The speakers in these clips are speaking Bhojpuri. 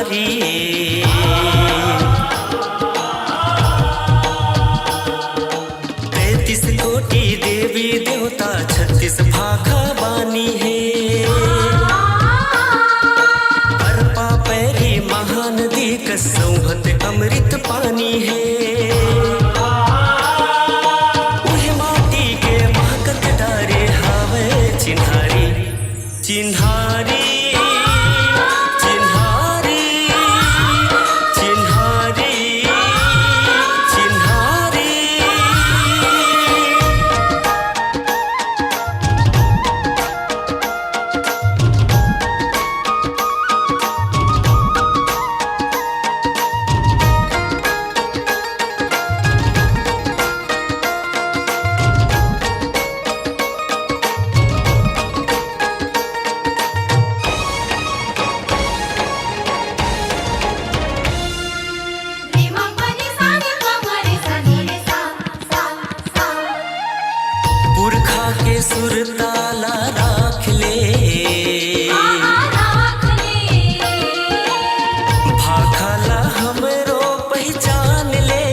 चिन्हारी। 33 कोटि देवी देवता 36 भाखा बानी है। अरपा पैरी महानदी कसौहत अमृत पानी है। उहे माटी के महकत डारे हावे चिन्हारी चिन्हारी चिन्हारी चिन्हारी चिन्हारी। पुरखा के सुर ताला राख ले, भाखाला हमरो पहचान ले।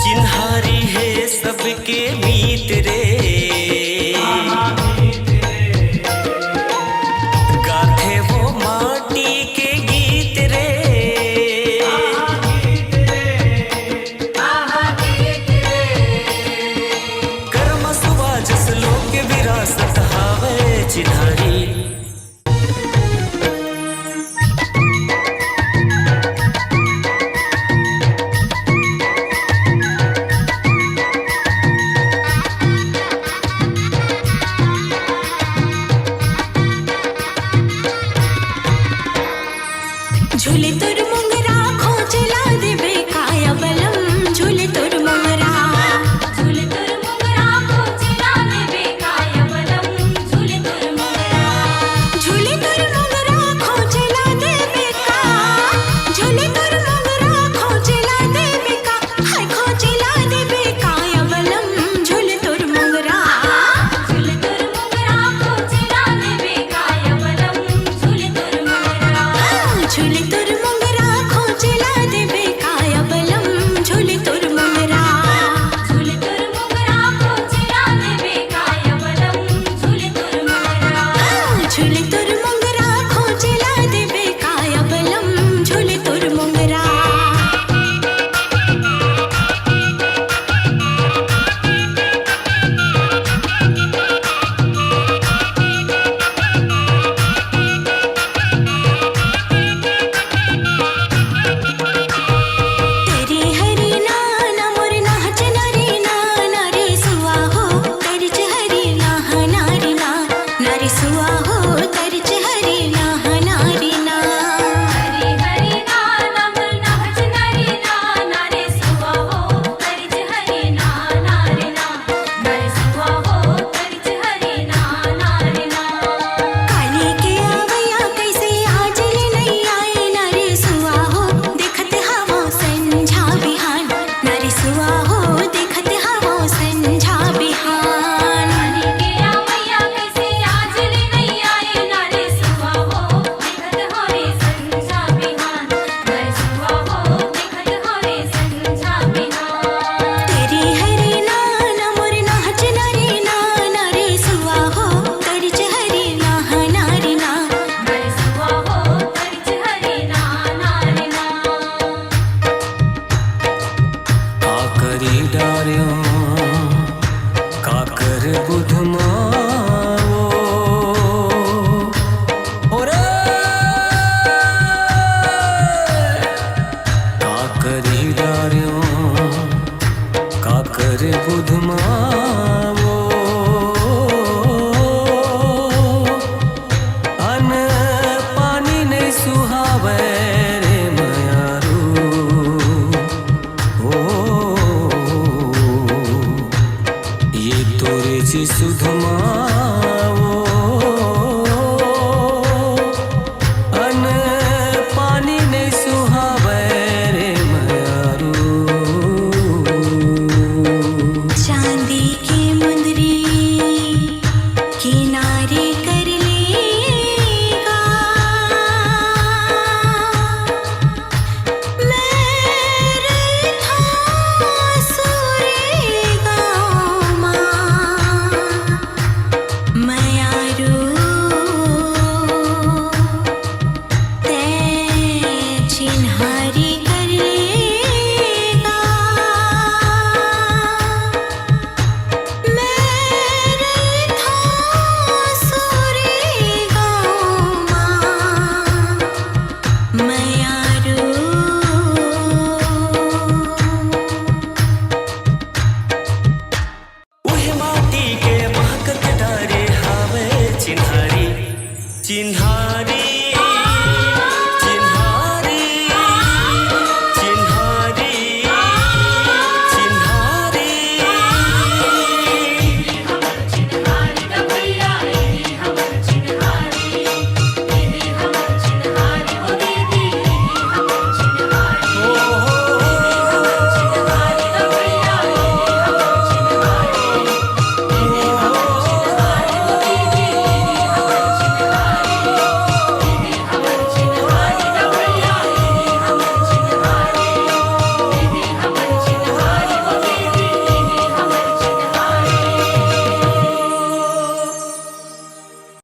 चिन्हारी है सबके मीत रे, गाथे वो माटी के गीत रे। कर्म सुवाजस लोक विरासत हावे चिन्हारी। झूले तोर मोंगरा खोजला देबे काया बलम। झूले तोर मोंगरा खोजला देबे काया बलम। झूले तोर मोंगरा खोजला देबे का। झूले तोर मोंगरा खोजला देबे का। हाय खोजला देबे काया बलम। झूले तोर मोंगरा खोजला देबे काया बलम। झूले तोर मोंगरा चिन्हारी